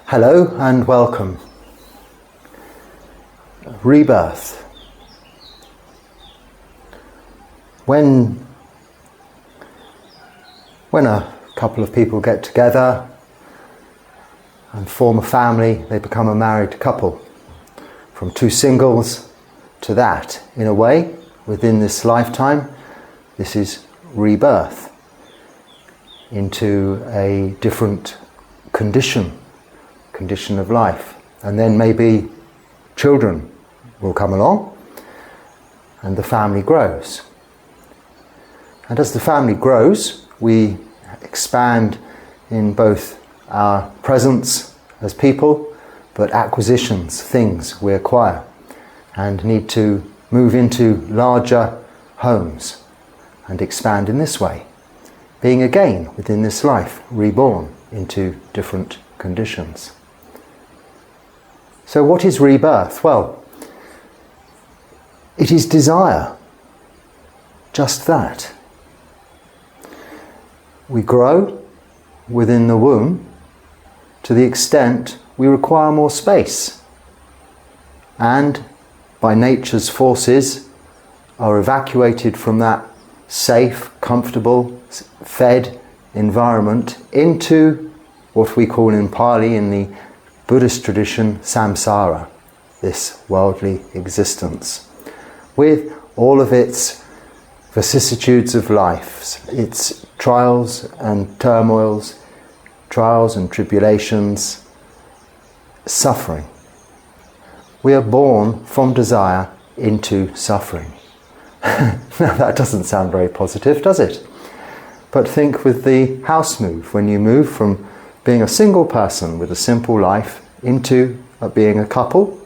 Hello and welcome. Rebirth. When a couple of people get together and form a family, they become a married couple. From two singles to that, in a way, within this lifetime, this is rebirth into a different condition of life. And then maybe children will come along and the family grows. And as the family grows, we expand in both our presence as people, but acquisitions, things we acquire, and need to move into larger homes and expand in this way, being again within this life reborn into different conditions. So what is rebirth? Well, it is desire, just that. We grow within the womb to the extent we require more space, and by nature's forces are evacuated from that safe, comfortable, fed environment into what we call in Pali, in the Buddhist tradition, samsara, this worldly existence, with all of its vicissitudes of life, its trials and turmoils, trials and tribulations, suffering. We are born from desire into suffering. Now that doesn't sound very positive, does it? But think with the house move, when you move from being a single person with a simple life into being a couple,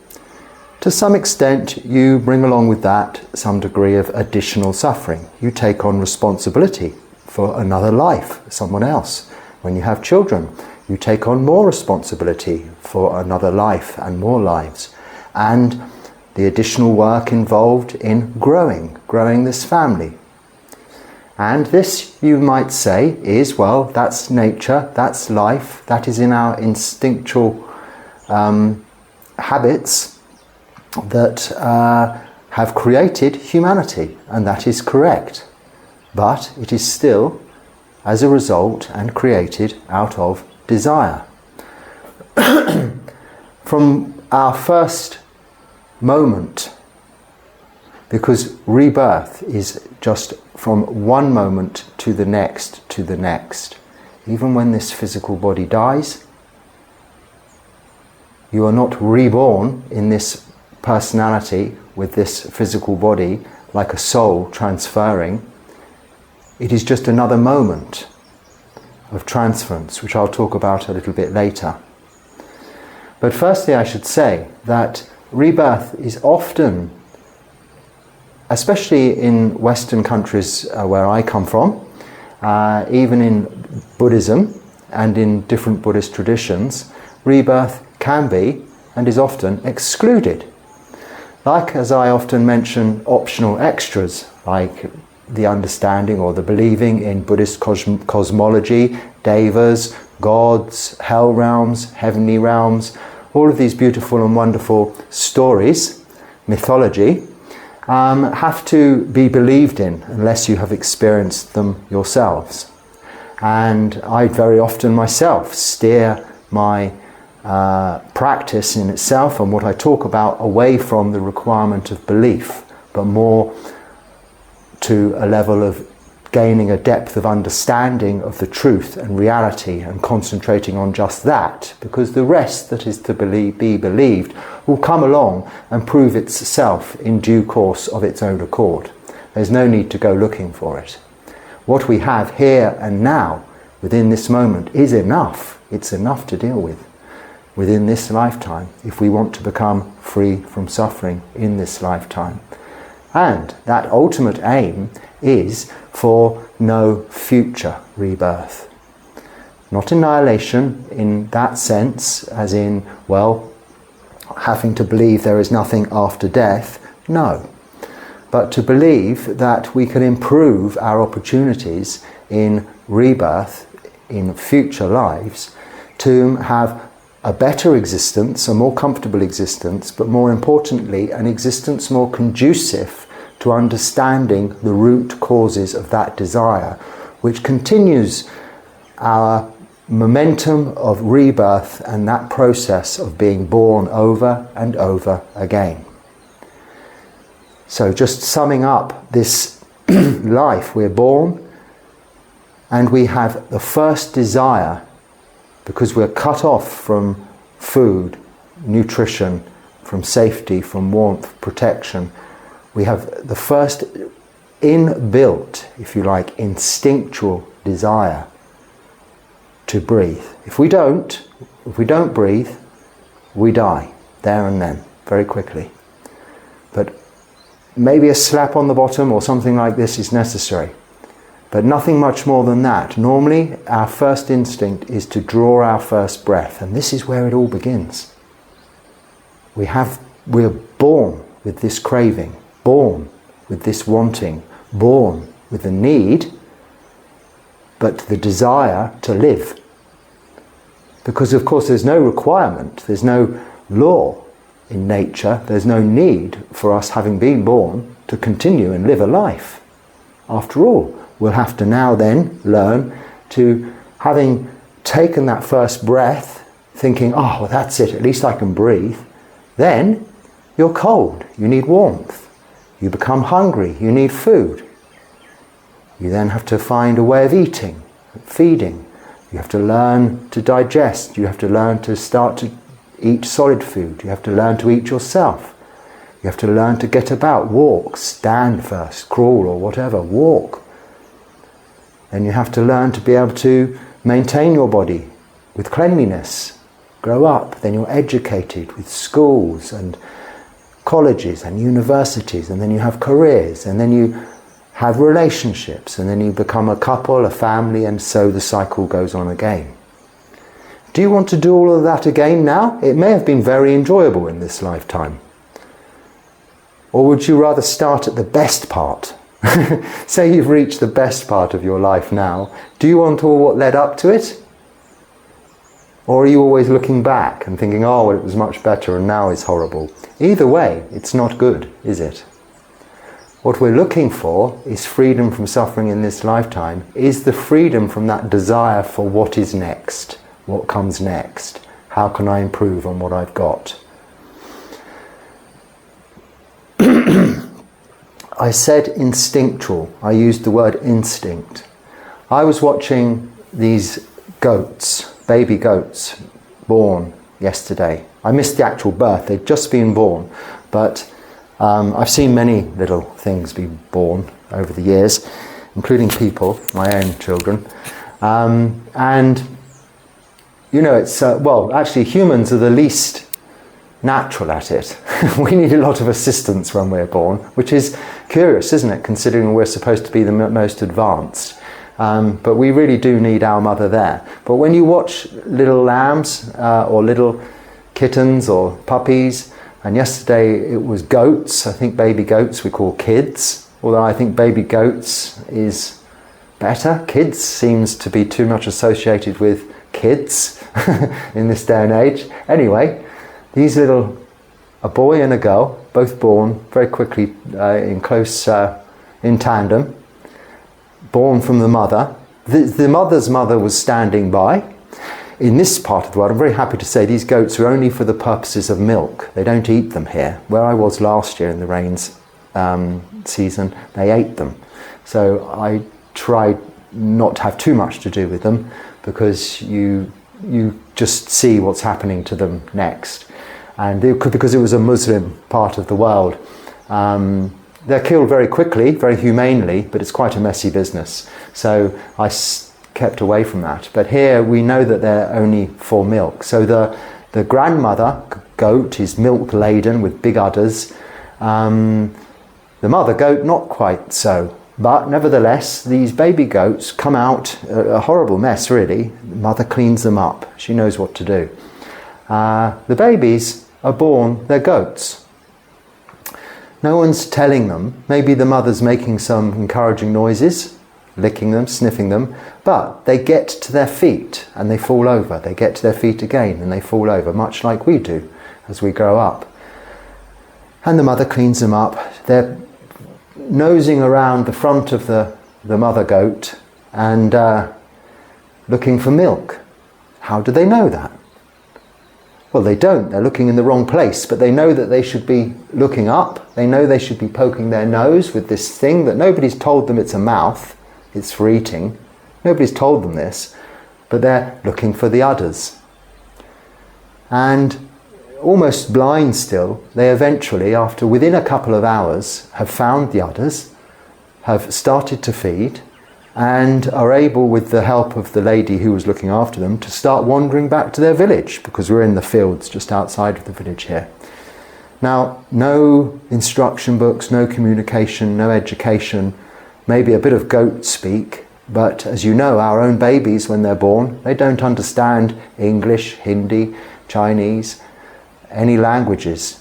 to some extent you bring along with that some degree of additional suffering. You take on responsibility for another life, someone else. When you have children, you take on more responsibility for another life and more lives. And the additional work involved in growing this family. And this, you might say, is, well, that's nature, that's life, that is in our instinctual habits that have created humanity, and that is correct. But it is still, as a result, and created out of desire. From our first moment, because rebirth is just from one moment to the next to the next. Even when this physical body dies, you are not reborn in this personality with this physical body like a soul transferring. It is just another moment of transference, which I'll talk about a little bit later. But firstly, I should say that rebirth is often, especially in Western countries where I come from, even in Buddhism and in different Buddhist traditions, rebirth can be and is often excluded. Like, as I often mention, optional extras, like the understanding or the believing in Buddhist cosmology, devas, gods, hell realms, heavenly realms, all of these beautiful and wonderful stories, mythology, have to be believed in unless you have experienced them yourselves. And I very often myself steer my practice in itself and what I talk about away from the requirement of belief, but more to a level of gaining a depth of understanding of the truth and reality and concentrating on just that, because the rest that is to be believed will come along and prove itself in due course of its own accord. There's no need to go looking for it. What we have here and now within this moment is enough. It's enough to deal with within this lifetime if we want to become free from suffering in this lifetime. And that ultimate aim is for no future rebirth. Not annihilation in that sense, as in, well, having to believe there is nothing after death. No. But to believe that we can improve our opportunities in rebirth in future lives to have a better existence, a more comfortable existence, but more importantly, an existence more conducive to understanding the root causes of that desire, which continues our momentum of rebirth and that process of being born over and over again. So just summing up this life, we're born and we have the first desire, because we're cut off from food, nutrition, from safety, from warmth, protection. We have the first inbuilt, if you like, instinctual desire to breathe. If we don't breathe, we die there and then, very quickly. But maybe a slap on the bottom or something like this is necessary. But nothing much more than that. Normally, our first instinct is to draw our first breath, and this is where it all begins. We're born with this craving, born with this wanting, born with the need, but the desire to live. Because of course there's no requirement, there's no law in nature, there's no need for us, having been born, to continue and live a life. After all, we'll have to now then learn to, having taken that first breath, thinking, oh, well, that's it, at least I can breathe. Then you're cold, you need warmth. You become hungry, you need food. You then have to find a way of eating, feeding. You have to learn to digest. You have to learn to start to eat solid food. You have to learn to eat yourself. You have to learn to get about, walk, stand first, crawl or whatever, walk. Then you have to learn to be able to maintain your body with cleanliness, grow up. Then you're educated with schools and colleges and universities, and then you have careers, and then you have relationships, and then you become a couple, a family, and so the cycle goes on again. Do you want to do all of that again now? It may have been very enjoyable in this lifetime. Or would you rather start at the best part? Say you've reached the best part of your life now. Do you want all what led up to it? Or are you always looking back and thinking, oh, well, it was much better and now it's horrible? Either way, it's not good, is it? What we're looking for is freedom from suffering in this lifetime, is the freedom from that desire for what is next, what comes next, how can I improve on what I've got. I said instinctual, I used the word instinct. I was watching these goats, baby goats, born yesterday. I missed the actual birth, they'd just been born, but I've seen many little things be born over the years, including people, my own children. And, you know, it's, well, actually humans are the least natural at it. We need a lot of assistance when we're born, which is curious, isn't it, considering we're supposed to be the most advanced. But we really do need our mother there. But when you watch little lambs or little kittens or puppies, and yesterday it was goats, I think baby goats we call kids, although I think baby goats is better. Kids seems to be too much associated with kids in this day and age. Anyway, these little, a boy and a girl, both born very quickly in tandem, born from the mother. The mother's mother was standing by. In this part of the world, I'm very happy to say these goats are only for the purposes of milk. They don't eat them here. Where I was last year in the rains season, they ate them. So I tried not to have too much to do with them, because you just see what's happening to them next. And because it was a Muslim part of the world, they're killed very quickly, very humanely, but it's quite a messy business. So I kept away from that. But here we know that they're only for milk. So the grandmother goat is milk laden with big udders. The mother goat not quite so. But nevertheless, these baby goats come out a horrible mess, really. The mother cleans them up. She knows what to do. The babies are born, they're goats. No one's telling them. Maybe the mother's making some encouraging noises, licking them, sniffing them, but they get to their feet and they fall over. They get to their feet again and they fall over, much like we do as we grow up. And the mother cleans them up. They're nosing around the front of the mother goat and looking for milk. How do they know that? Well, they don't. They're looking in the wrong place, but they know that they should be looking up. They know they should be poking their nose with this thing that nobody's told them it's a mouth, it's for eating. Nobody's told them this, but they're looking for the udders. And almost blind still, they eventually, within a couple of hours, have found the udders, have started to feed, and are able, with the help of the lady who was looking after them, to start wandering back to their village, because we're in the fields just outside of the village here. Now, no instruction books, no communication, no education, maybe a bit of goat speak, but as you know, our own babies, when they're born, they don't understand English, Hindi, Chinese, any languages.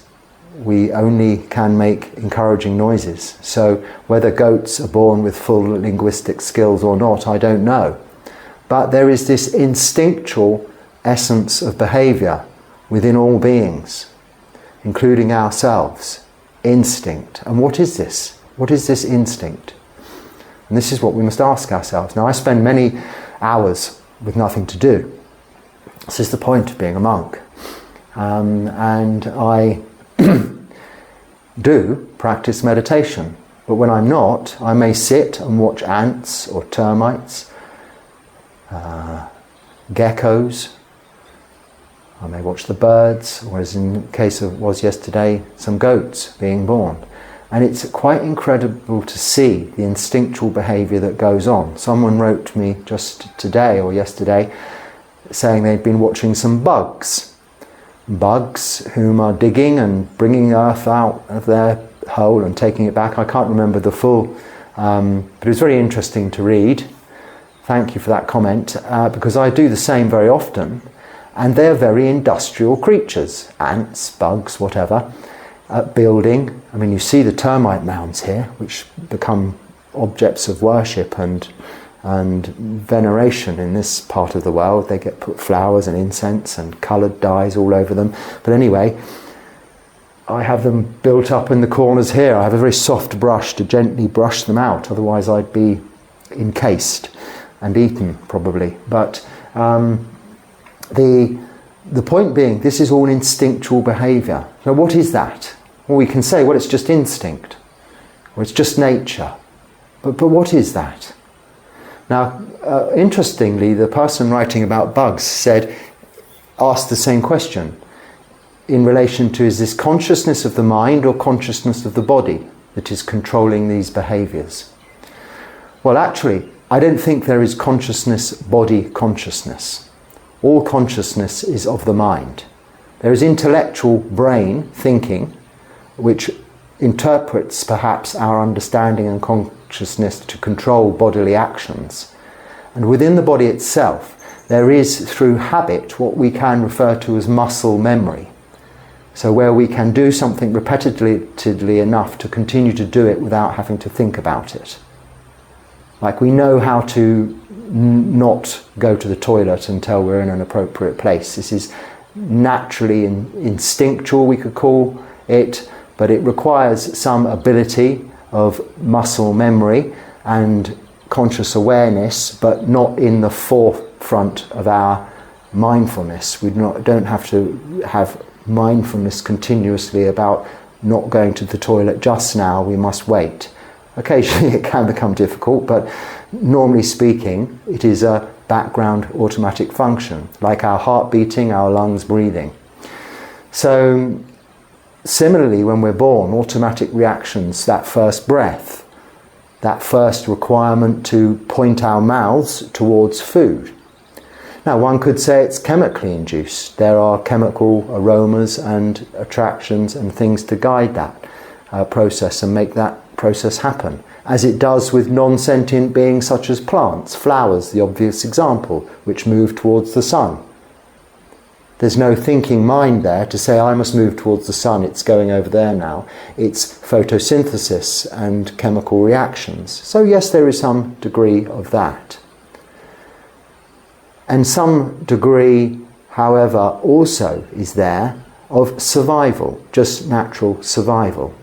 We only can make encouraging noises. So whether goats are born with full linguistic skills or not, I don't know. But there is this instinctual essence of behaviour within all beings, including ourselves. Instinct. And what is this? What is this instinct? And this is what we must ask ourselves. Now, I spend many hours with nothing to do. This is the point of being a monk. And I do practice meditation, but when I'm not, I may sit and watch ants or termites, geckos. I may watch the birds, or as in the case of was yesterday, some goats being born. And it's quite incredible to see the instinctual behaviour that goes on. Someone wrote to me just today or yesterday saying they'd been watching some bugs whom are digging and bringing earth out of their hole and taking it back. I can't remember the full, but it was very interesting to read. Thank you for that comment, because I do the same very often, and they're very industrial creatures, ants, bugs, whatever, building. I mean, you see the termite mounds here, which become objects of worship and veneration in this part of the world. They get put flowers and incense and coloured dyes all over them. But anyway, I have them built up in the corners here. I have a very soft brush to gently brush them out, otherwise I'd be encased and eaten probably. But the point being, this is all instinctual behaviour. Now, what is that? Well, we can say, well, it's just instinct, or it's just nature. But what is that? Now, interestingly, the person writing about bugs asked the same question in relation to, is this consciousness of the mind or consciousness of the body that is controlling these behaviours? Well, actually, I don't think there is consciousness-body consciousness. All consciousness is of the mind. There is intellectual brain thinking, which interprets perhaps our understanding and consciousness to control bodily actions. And within the body itself, there is, through habit, what we can refer to as muscle memory. So where we can do something repetitively enough to continue to do it without having to think about it. Like we know how to not go to the toilet until we're in an appropriate place. This is naturally instinctual, we could call it, but it requires some ability of muscle memory and conscious awareness, but not in the forefront of our mindfulness. We don't have to have mindfulness continuously about not going to the toilet just now, we must wait. Occasionally it can become difficult, but normally speaking, it is a background automatic function, like our heart beating, our lungs breathing. So, similarly, when we're born, automatic reactions, that first breath, that first requirement to point our mouths towards food. Now, one could say it's chemically induced. There are chemical aromas and attractions and things to guide that process and make that process happen, as it does with non-sentient beings such as plants, flowers, the obvious example, which move towards the sun. There's no thinking mind there to say, I must move towards the sun, it's going over there now. It's photosynthesis and chemical reactions. So yes, there is some degree of that. And some degree, however, also is there of survival, just natural survival.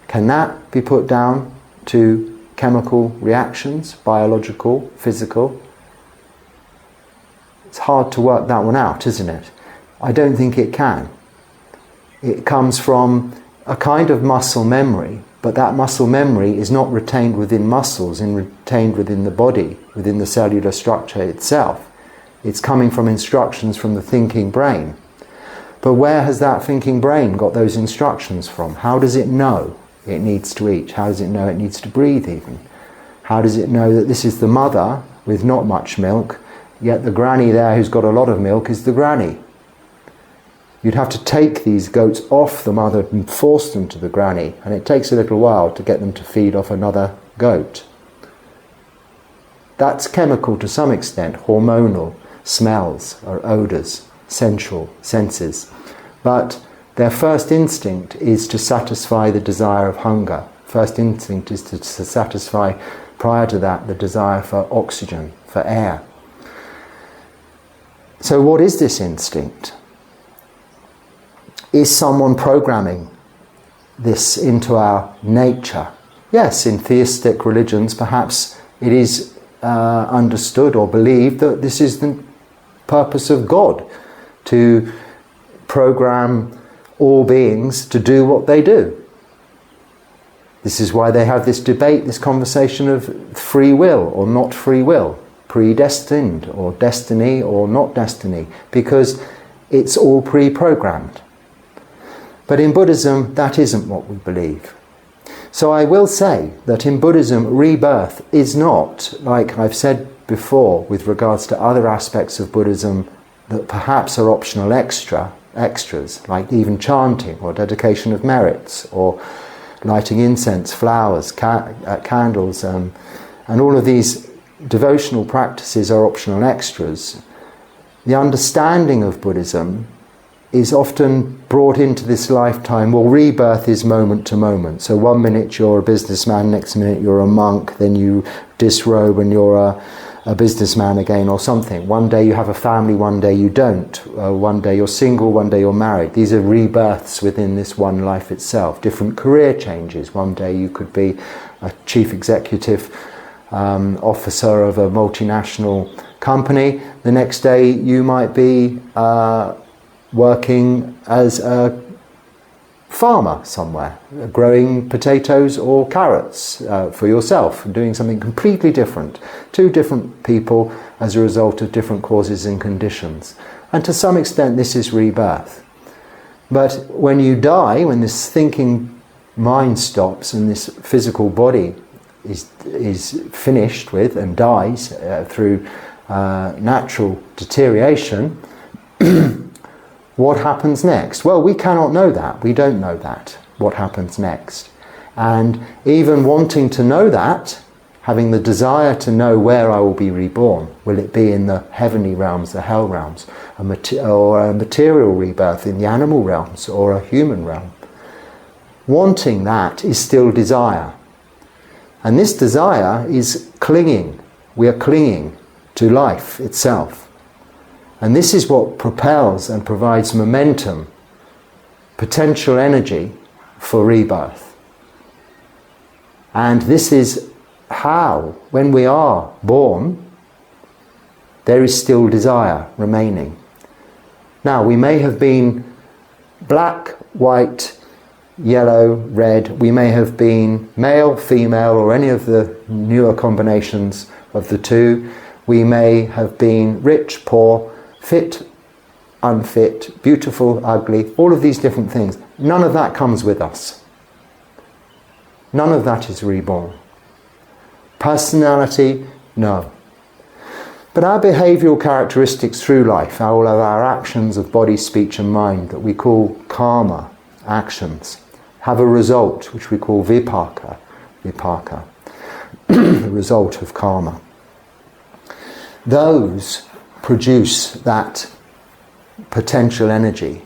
Can that be put down to chemical reactions, biological, physical? It's hard to work that one out, isn't it? I don't think it can. It comes from a kind of muscle memory, but that muscle memory is not retained within muscles, and retained within the body, within the cellular structure itself. It's coming from instructions from the thinking brain. But where has that thinking brain got those instructions from? How does it know it needs to eat? How does it know it needs to breathe even? How does it know that this is the mother with not much milk, yet the granny there who's got a lot of milk is the granny? You'd have to take these goats off the mother and force them to the granny, and it takes a little while to get them to feed off another goat. That's chemical to some extent, hormonal, smells or odours, sensual senses. But their first instinct is to satisfy the desire of hunger. First instinct is to satisfy, prior to that, the desire for oxygen, for air. So what is this instinct? Is someone programming this into our nature? Yes, in theistic religions perhaps it is understood or believed that this is the purpose of God, to program all beings to do what they do. This is why they have this debate, this conversation of free will or not free will, predestined or destiny or not destiny, because it's all pre-programmed. But in Buddhism, that isn't what we believe. So I will say that in Buddhism, rebirth is not, like I've said before with regards to other aspects of Buddhism that perhaps are optional extras, like even chanting or dedication of merits or lighting incense, flowers, candles, and all of these devotional practices are optional extras. The understanding of Buddhism is often brought into this lifetime. Well, rebirth is moment to moment. So 1 minute you're a businessman, next minute you're a monk, then you disrobe and you're a businessman again or something. One day you have a family, one day you don't. One day you're single, one day you're married. These are rebirths within this one life itself. Different career changes. One day you could be a chief executive officer of a multinational company. The next day you might be working as a farmer somewhere, growing potatoes or carrots for yourself, doing something completely different. Two different people as a result of different causes and conditions. And to some extent this is rebirth. But when you die, when this thinking mind stops and this physical body is finished with and dies through natural deterioration, what happens next? Well, we cannot know that. We don't know that, what happens next. And even wanting to know that, having the desire to know where I will be reborn, will it be in the heavenly realms, the hell realms, or a material rebirth in the animal realms, or a human realm? Wanting that is still desire. And this desire is clinging. We are clinging to life itself. And this is what propels and provides momentum, potential energy for rebirth. And this is how, when we are born, there is still desire remaining. Now, we may have been black, white, yellow, red. We may have been male, female, or any of the newer combinations of the two. We may have been rich, poor, fit, unfit, beautiful, ugly, all of these different things. None of that comes with us. None of that is reborn. Personality, no. But our behavioural characteristics through life, all of our actions of body, speech and mind that we call karma, actions, have a result which we call vipaka, the result of karma. Those produce that potential energy.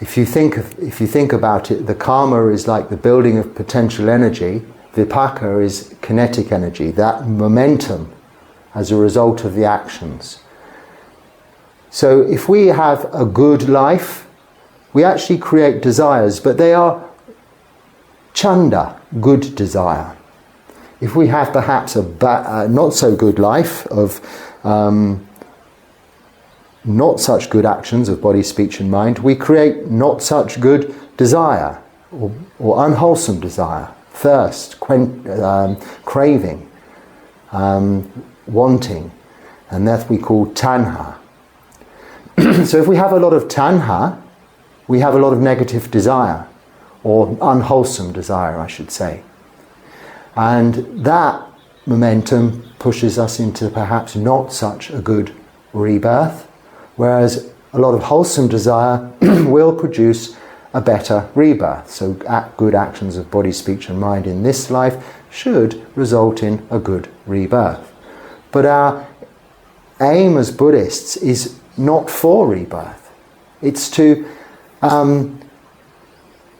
If you think about it, the karma is like the building of potential energy. Vipaka is kinetic energy, that momentum as a result of the actions. So if we have a good life, we actually create desires, but they are chanda, good desire. If we have perhaps a not so good life of not such good actions of body, speech and mind, we create not such good desire or unwholesome desire, thirst, craving, wanting, and that we call tanha. So if we have a lot of tanha, we have a lot of negative desire, or unwholesome desire, I should say. And that momentum pushes us into perhaps not such a good rebirth, whereas a lot of wholesome desire will produce a better rebirth. So good actions of body, speech and mind in this life should result in a good rebirth. But our aim as Buddhists is not for rebirth. It's to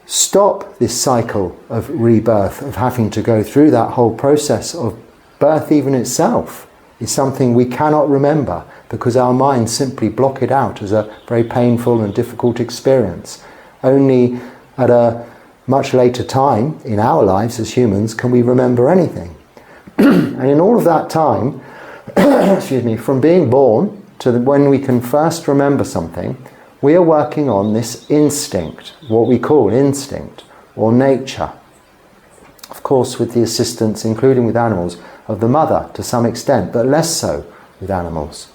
stop this cycle of rebirth, of having to go through that whole process of birth. Even itself is something we cannot remember because our minds simply block it out as a very painful and difficult experience. Only at a much later time in our lives as humans can we remember anything. And in all of that time, from being born to when we can first remember something, we are working on this instinct, what we call instinct or nature. Of course, with the assistance, including with animals, of the mother to some extent, but less so with animals.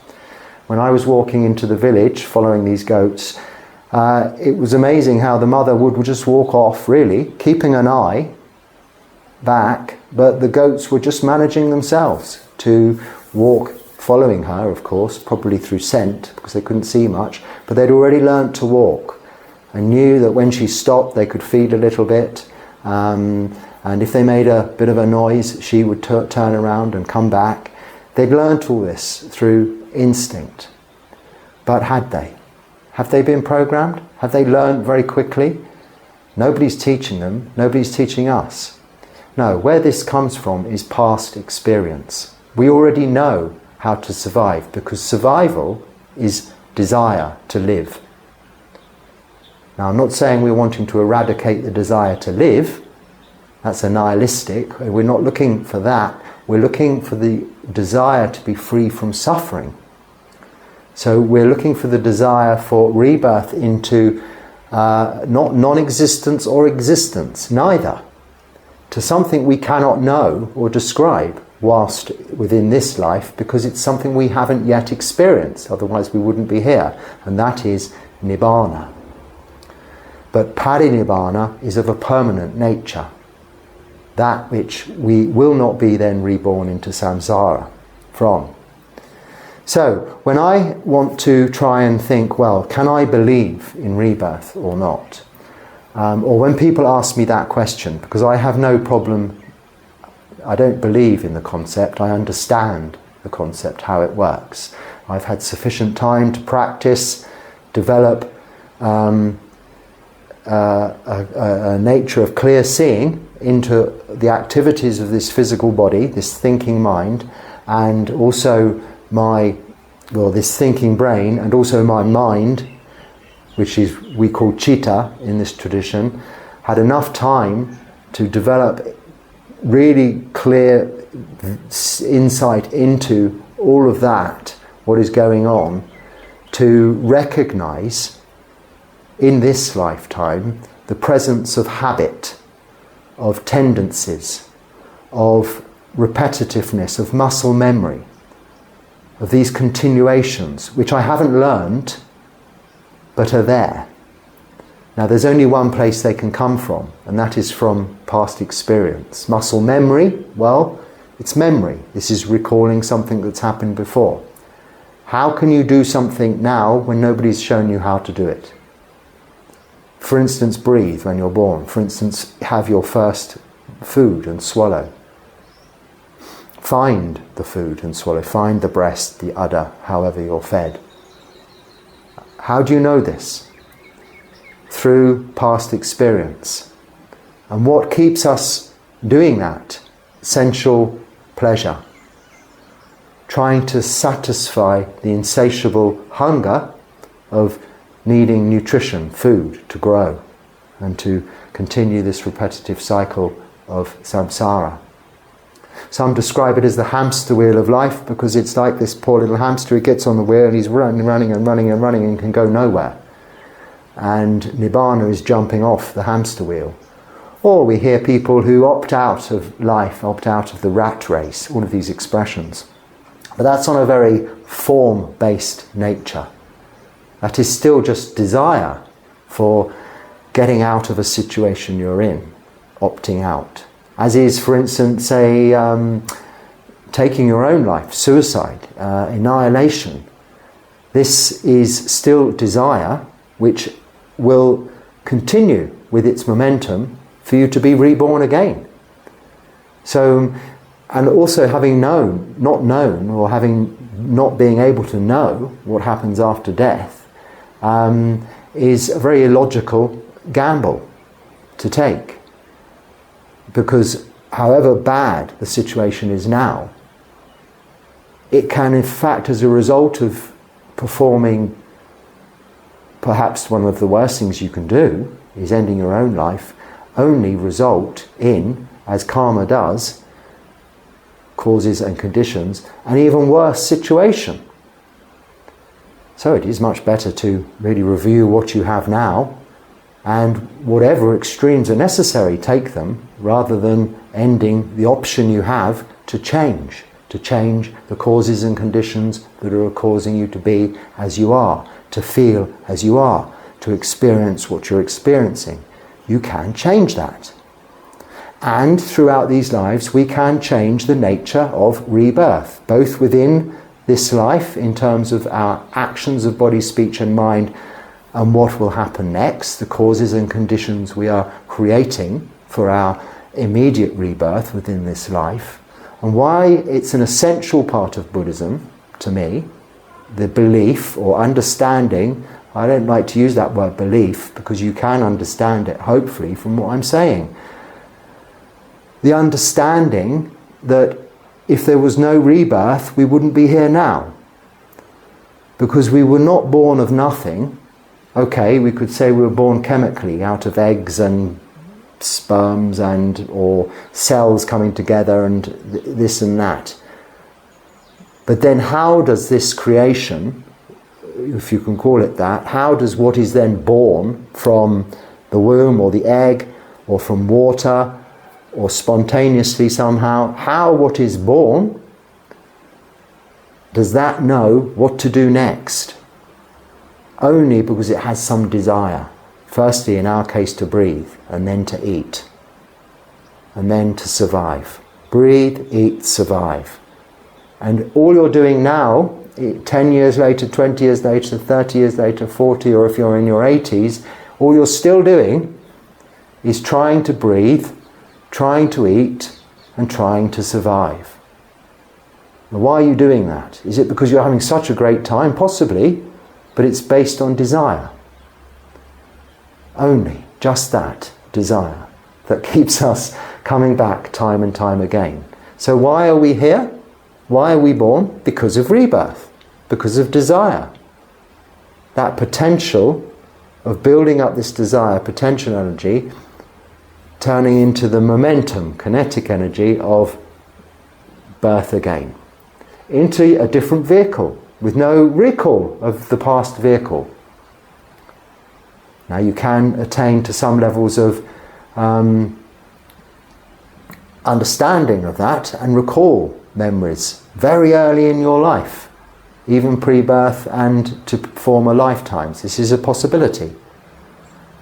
When I was walking into the village following these goats, it was amazing how the mother would just walk off, really, keeping an eye back, but the goats were just managing themselves to walk, following her, of course, probably through scent, because they couldn't see much, but they'd already learnt to walk and knew that when she stopped they could feed a little bit, and if they made a bit of a noise she would turn around and come back. They'd learnt all this through instinct. But had they? Have they been programmed? Have they learned very quickly? Nobody's teaching them, nobody's teaching us. No, where this comes from is past experience. We already know how to survive, because survival is desire to live. Now, I'm not saying we're wanting to eradicate the desire to live. That's a nihilistic. We're not looking for that. We're looking for the desire to be free from suffering. So we're looking for the desire for rebirth into not non-existence or existence, neither, to something we cannot know or describe whilst within this life, because it's something we haven't yet experienced, otherwise we wouldn't be here, and that is nibbana. But parinibbana is of a permanent nature, that which we will not be then reborn into samsara from. So when I want to try and think, well, can I believe in rebirth or not? Or when people ask me that question, because I have no problem, I don't believe in the concept, I understand the concept, how it works. I've had sufficient time to practice, develop a nature of clear seeing into the activities of this physical body, this thinking mind, and also this thinking brain, and also my mind, which is we call citta in this tradition, had enough time to develop really clear insight into all of that, what is going on, to recognize in this lifetime the presence of habit, of tendencies, of repetitiveness, of muscle memory, of these continuations, which I haven't learned, but are there. Now there's only one place they can come from, and that is from past experience. Muscle memory, well, it's memory. This is recalling something that's happened before. How can you do something now when nobody's shown you how to do it? For instance, breathe when you're born. For instance, have your first food and swallow. Find the food and swallow. Find the breast, the udder, however you're fed. How do you know this? Through past experience. And what keeps us doing that? Sensual pleasure. Trying to satisfy the insatiable hunger of needing nutrition, food, to grow and to continue this repetitive cycle of samsara. Some describe it as the hamster wheel of life, because it's like this poor little hamster. He gets on the wheel and he's running and can go nowhere. And Nibbana is jumping off the hamster wheel. Or we hear people who opt out of life, opt out of the rat race, all of these expressions. But that's on a very form-based nature. That is still just desire for getting out of a situation you're in, opting out. As is, for instance, taking your own life, suicide, annihilation. This is still desire, which will continue with its momentum for you to be reborn again. So, and also having not known, or having not being able to know what happens after death, is a very illogical gamble to take. Because however bad the situation is now, it can in fact, as a result of performing perhaps one of the worst things you can do, is ending your own life, only result in, as karma does, causes and conditions, an even worse situation. So it is much better to really review what you have now, and whatever extremes are necessary, take them, rather than ending the option you have to change the causes and conditions that are causing you to be as you are, to feel as you are, to experience what you're experiencing. You can change that. And throughout these lives, we can change the nature of rebirth, both within this life, in terms of our actions of body, speech and mind, and what will happen next, the causes and conditions we are creating for our immediate rebirth within this life, and why it's an essential part of Buddhism, to me, the belief or understanding. I don't like to use that word belief, because you can understand it, hopefully, from what I'm saying. The understanding that if there was no rebirth, we wouldn't be here now. Because we were not born of nothing. Okay, we could say we were born chemically, out of eggs and sperms or cells coming together and this and that. But then how does this creation, if you can call it that, how does what is then born from the womb or the egg or from water or spontaneously somehow, how what is born, does that know what to do next? Only because it has some desire. Firstly, in our case, to breathe, and then to eat, and then to survive. Breathe, eat, survive. And all you're doing now, 10 years later, 20 years later, 30 years later, 40, or if you're in your 80s, all you're still doing is trying to breathe, trying to eat, and trying to survive. Now, why are you doing that? Is it because you're having such a great time? Possibly, but it's based on desire. Only, just that, desire, that keeps us coming back time and time again. So why are we here? Why are we born? Because of rebirth, because of desire. That potential of building up this desire, potential energy, turning into the momentum, kinetic energy of birth again, into a different vehicle, with no recall of the past vehicle. Now you can attain to some levels of understanding of that and recall memories very early in your life, even pre-birth and to former lifetimes. This is a possibility.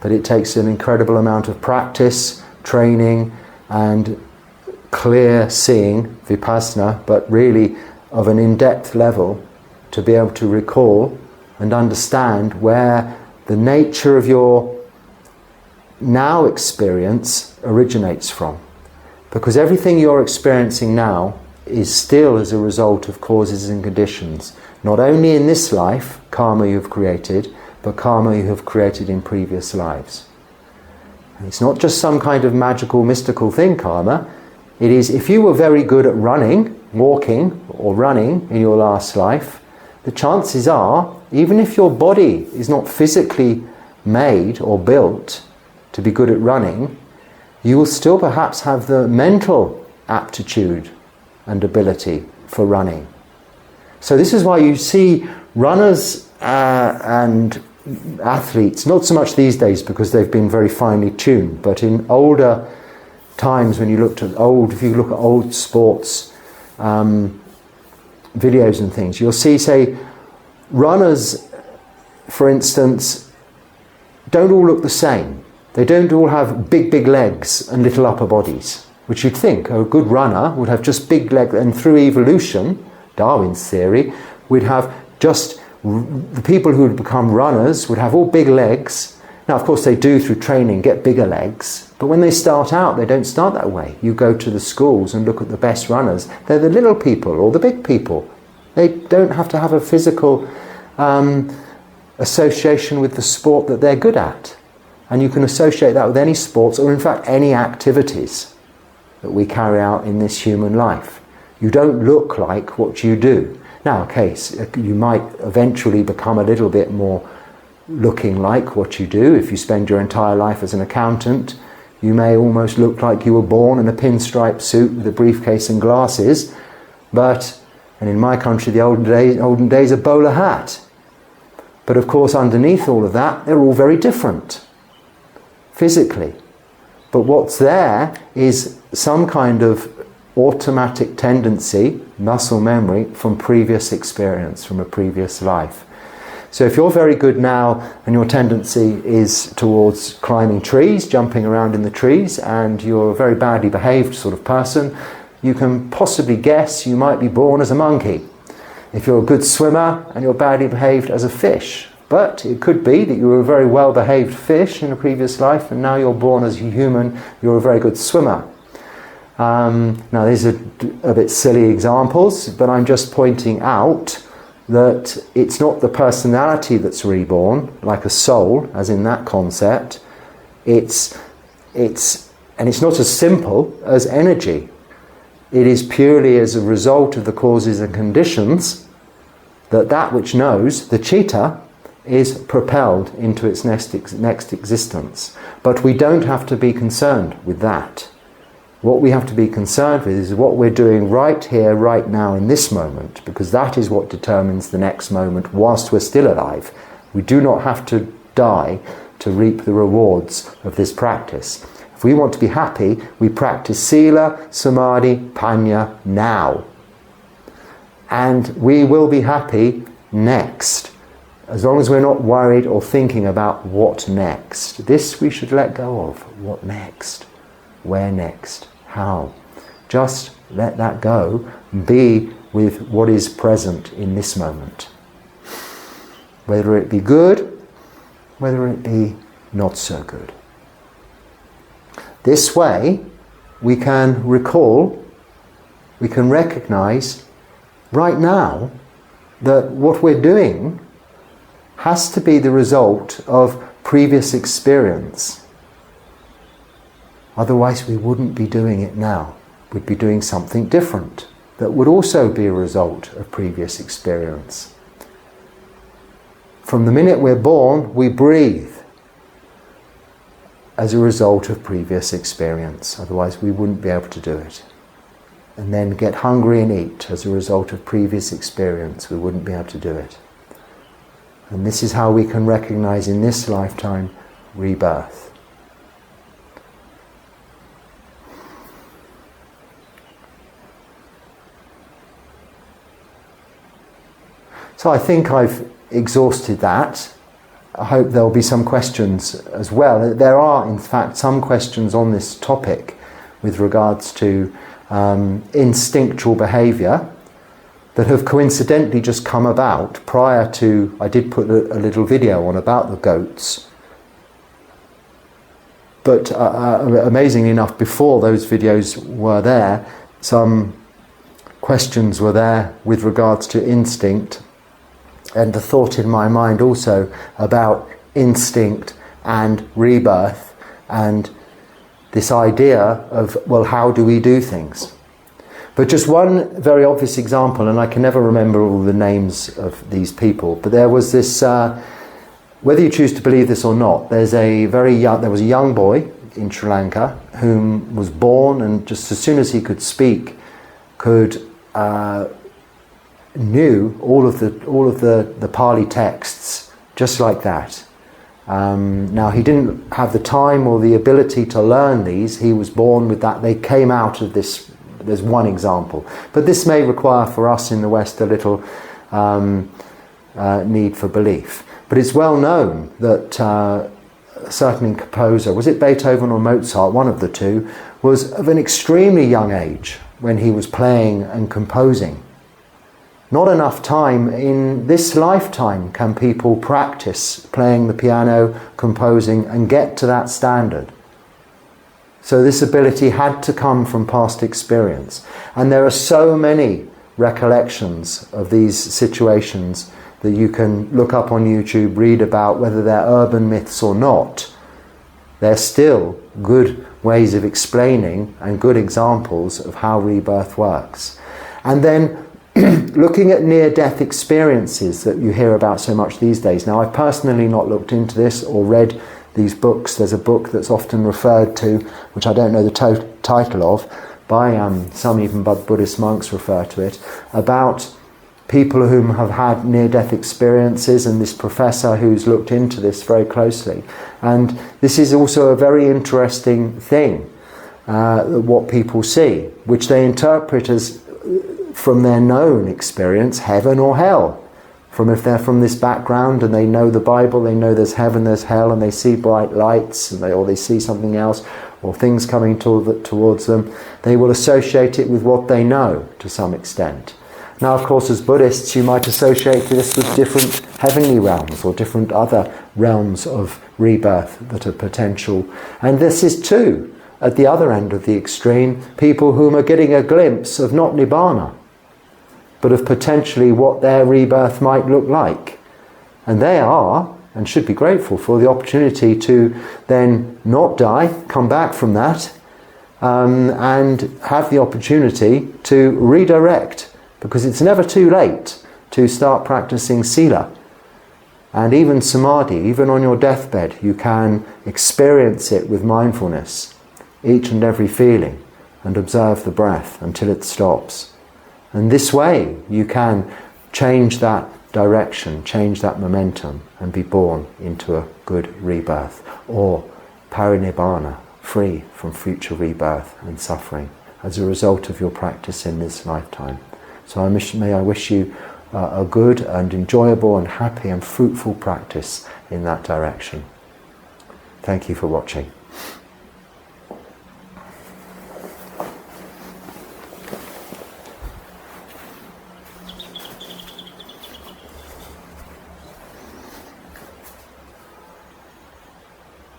But it takes an incredible amount of practice, training and clear seeing, vipassana, but really of an in-depth level, to be able to recall and understand where the nature of your now experience originates from. Because everything you're experiencing now is still as a result of causes and conditions, not only in this life, karma you've created, but karma you have created in previous lives. And it's not just some kind of magical, mystical thing, karma. It is, if you were very good at running, walking or running in your last life, the chances are, even if your body is not physically made or built to be good at running, you will still perhaps have the mental aptitude and ability for running. So this is why you see runners and athletes, not so much these days because they've been very finely tuned, but in older times when you looked at if you look at old sports videos and things, you'll see, say, runners, for instance, don't all look the same. They don't all have big, big legs and little upper bodies, which you'd think a good runner would have just big legs, and through evolution, Darwin's theory, we'd have just the people who would become runners would have all big legs. Now, of course, they do through training get bigger legs, but when they start out, they don't start that way. You go to the schools and look at the best runners. They're the little people or the big people. They don't have to have a physical association with the sport that they're good at. And you can associate that with any sports, or in fact any activities that we carry out in this human life. You don't look like what you do. Now, okay, you might eventually become a little bit more looking like what you do. If you spend your entire life as an accountant, you may almost look like you were born in a pinstripe suit with a briefcase and glasses. But, and in my country, the olden days, a bowler hat. But of course, underneath all of that, they're all very different, physically. But what's there is some kind of automatic tendency, muscle memory, from previous experience, from a previous life. So if you're very good now and your tendency is towards climbing trees, jumping around in the trees, and you're a very badly behaved sort of person, you can possibly guess you might be born as a monkey. If you're a good swimmer and you're badly behaved as a fish. But it could be that you were a very well-behaved fish in a previous life, and now you're born as a human, you're a very good swimmer. Now these are a bit silly examples, but I'm just pointing out that it's not the personality that's reborn, like a soul, as in that concept. It's not as simple as energy. It is purely as a result of the causes and conditions that which knows, the cheetah, is propelled into its next existence. But we don't have to be concerned with that. What we have to be concerned with is what we're doing right here, right now, in this moment, because that is what determines the next moment whilst we're still alive. We do not have to die to reap the rewards of this practice. If we want to be happy, we practice Sila, Samadhi, Panya now. And we will be happy next, as long as we're not worried or thinking about what next. This we should let go of. What next? Where next? How? Just let that go. Be with what is present in this moment. Whether it be good, whether it be not so good. This way, we can recall, we can recognize right now that what we're doing has to be the result of previous experience. Otherwise we wouldn't be doing it now. We'd be doing something different that would also be a result of previous experience. From the minute we're born, we breathe as a result of previous experience. Otherwise we wouldn't be able to do it. And then get hungry and eat as a result of previous experience. We wouldn't be able to do it. And this is how we can recognize in this lifetime rebirth. So I think I've exhausted that. I hope there'll be some questions as well. There are, in fact, some questions on this topic with regards to instinctual behaviour that have coincidentally just come about prior to, I did put a little video on about the goats. But amazingly enough, before those videos were there, some questions were there with regards to instinct and the thought in my mind also about instinct and rebirth, and this idea of, well, how do we do things? But just one very obvious example, and I can never remember all the names of these people, but there was this, whether you choose to believe this or not, there was a young boy in Sri Lanka whom was born, and just as soon as he could speak, knew all of the Pali texts just like that. Now, he didn't have the time or the ability to learn these. He was born with that. They came out of this. There's one example. But this may require for us in the West a little need for belief. But it's well known that a certain composer, was it Beethoven or Mozart, one of the two, was of an extremely young age when he was playing and composing. Not enough time in this lifetime can people practice playing the piano, composing, and get to that standard. So this ability had to come from past experience. And there are so many recollections of these situations that you can look up on YouTube, read about, whether they're urban myths or not. They're still good ways of explaining and good examples of how rebirth works. And then looking at near-death experiences that you hear about so much these days. Now, I've personally not looked into this or read these books. There's a book that's often referred to, which I don't know the title of, by some even Buddhist monks refer to it, about people whom have had near-death experiences, and this professor who's looked into this very closely. And this is also a very interesting thing, what people see, which they interpret as, from their known experience, heaven or hell. From if they're from this background and they know the Bible, they know there's heaven, there's hell, and they see bright lights, and or they see something else, or things coming towards them, they will associate it with what they know to some extent. Now, of course, as Buddhists, you might associate this with different heavenly realms or different other realms of rebirth that are potential. And this is too, at the other end of the extreme, people whom are getting a glimpse of not Nibbana, but of potentially what their rebirth might look like. And they are, and should be grateful for, the opportunity to then not die, come back from that, and have the opportunity to redirect, because it's never too late to start practicing sila. And even samadhi, even on your deathbed, you can experience it with mindfulness, each and every feeling, and observe the breath until it stops. And this way you can change that direction, change that momentum, and be born into a good rebirth, or parinibbana, free from future rebirth and suffering as a result of your practice in this lifetime. So may I wish you a good and enjoyable and happy and fruitful practice in that direction. Thank you for watching.